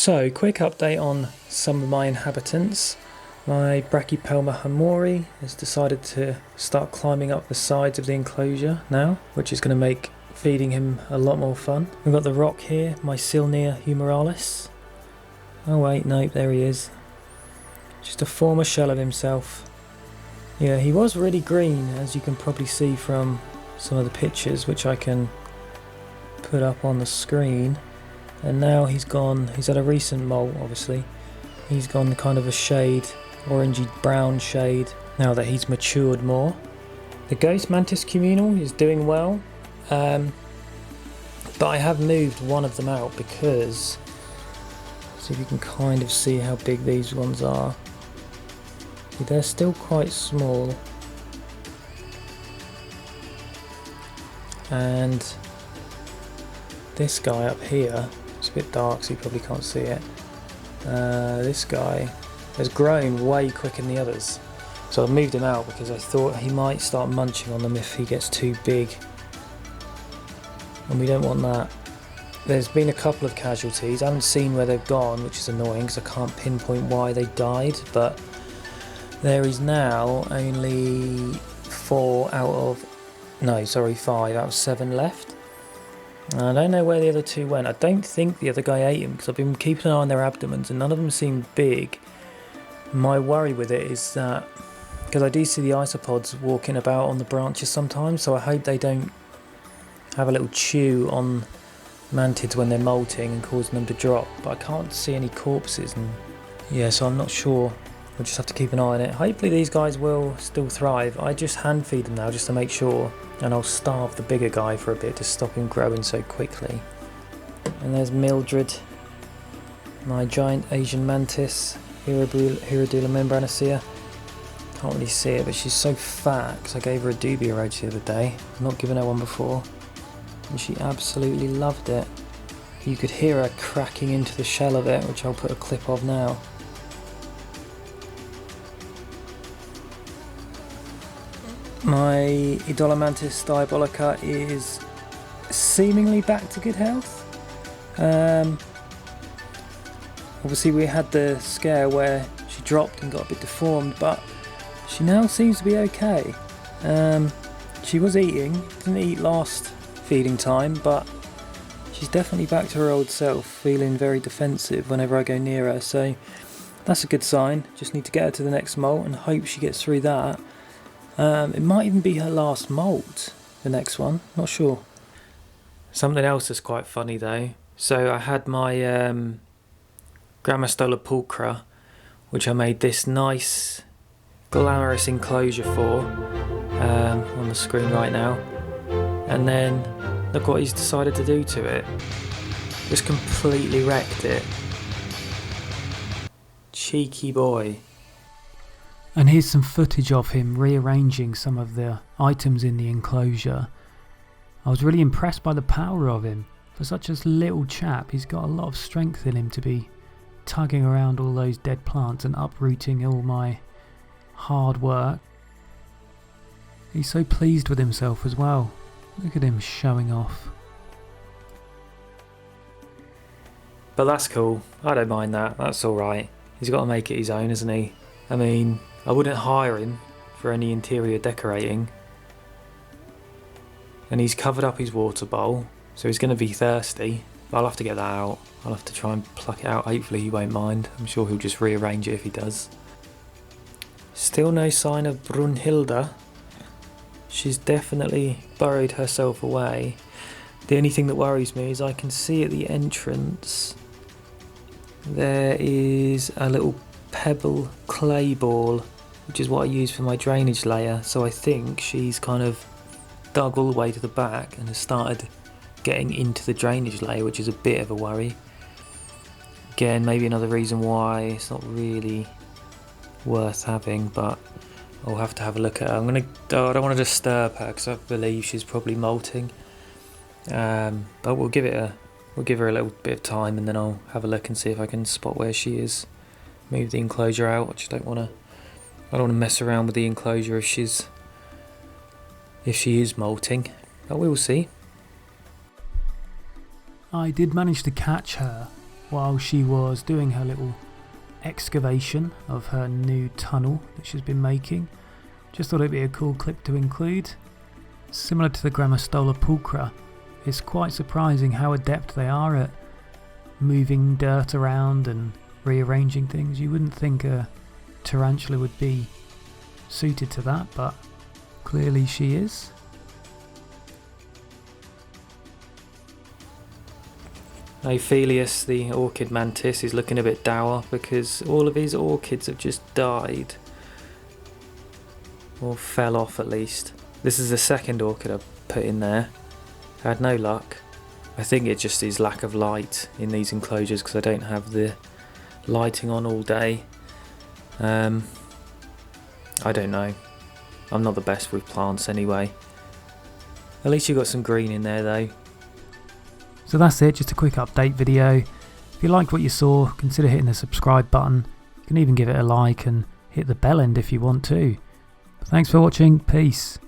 So, quick update on some of my inhabitants. My Brachypelma hamori has decided to start climbing up the sides of the enclosure now, which is going to make feeding him a lot more fun. We've got the rock here, my Cilnia humeralis. Oh wait, no, there he is. Just a former shell of himself. Yeah, he was really green, as you can probably see from some of the pictures, which I can put up on the screen. And now he's gone, he's had a recent molt obviously. He's gone kind of a shade, orangey brown shade, now that he's matured more. The ghost mantis communal is doing well, but I have moved one of them out because, see if you can kind of see how big these ones are. See, they're still quite small. And this guy up here, it's a bit dark so you probably can't see it. This guy has grown way quicker than the others. So I moved him out because I thought he might start munching on them if he gets too big. And we don't want that. There's been a couple of casualties. I haven't seen where they've gone, which is annoying because I can't pinpoint why they died. But there is now only 5 out of 7 left. I don't know where the other 2 went. I don't think the other guy ate him because I've been keeping an eye on their abdomens and none of them seem big. My worry with it is that, because I do see the isopods walking about on the branches sometimes, so I hope they don't have a little chew on mantids when they're molting and causing them to drop. But I can't see any corpses, and yeah, so I'm not sure. We'll just have to keep an eye on it. Hopefully these guys will still thrive. I just hand feed them now just to make sure, and I'll starve the bigger guy for a bit to stop him growing so quickly. And there's Mildred, my giant Asian mantis, Hiradula membranacea. Can't really see it, but she's so fat because I gave her a dubia roach the other day. I've not given her one before, and she absolutely loved it. You could hear her cracking into the shell of it, which I'll put a clip of now. My Mantis Diabolica is seemingly back to good health. Obviously we had the scare where she dropped and got a bit deformed, but she now seems to be okay. She was eating, didn't eat last feeding time, but she's definitely back to her old self, feeling very defensive whenever I go near her, so that's a good sign. Just need to get her to the next molt and hope she gets through that. It might even be her last molt, the next one, not sure. Something else that's quite funny though. So I had my Grammastola Pulkra, which I made this nice glamorous enclosure for, on the screen right now. And then look what he's decided to do to it. Just completely wrecked it. Cheeky boy. And here's some footage of him rearranging some of the items in the enclosure. I was really impressed by the power of him. For such a little chap, he's got a lot of strength in him to be tugging around all those dead plants and uprooting all my hard work. He's so pleased with himself as well. Look at him showing off. But that's cool. I don't mind that. That's alright. He's got to make it his own, hasn't he? I mean, I wouldn't hire him for any interior decorating. And he's covered up his water bowl, so he's going to be thirsty. But I'll have to get that out. I'll have to try and pluck it out. Hopefully he won't mind. I'm sure he'll just rearrange it if he does. Still no sign of Brunhilde. She's definitely burrowed herself away. The only thing that worries me is I can see at the entrance there is a little pebble clay ball, which is what I use for my drainage layer. So I think she's kind of dug all the way to the back and has started getting into the drainage layer, which is a bit of a worry. Again, maybe another reason why it's not really worth having, but I'll have to have a look at her. I don't want to disturb her because I believe she's probably molting. But we'll give her a little bit of time, and then I'll have a look and see if I can spot where she is. Move the enclosure out. I don't want to mess around with the enclosure if she is molting, but we'll see. I did manage to catch her while she was doing her little excavation of her new tunnel that she's been making. Just thought it'd be a cool clip to include. Similar to the Grammastola pulchra, it's quite surprising how adept they are at moving dirt around and rearranging things. You wouldn't think a tarantula would be suited to that, but clearly she is. Ophelius, the orchid mantis, is looking a bit dour because all of his orchids have just died. Or fell off at least. This is the second orchid I've put in there. I had no luck. I think it just is lack of light in these enclosures because I don't have the lighting on all day. I don't know. I'm not the best with plants anyway. At least you got some green in there though. So that's it, just a quick update video. If you liked what you saw, consider hitting the subscribe button. You can even give it a like and hit the bell end if you want to. Thanks for watching, peace.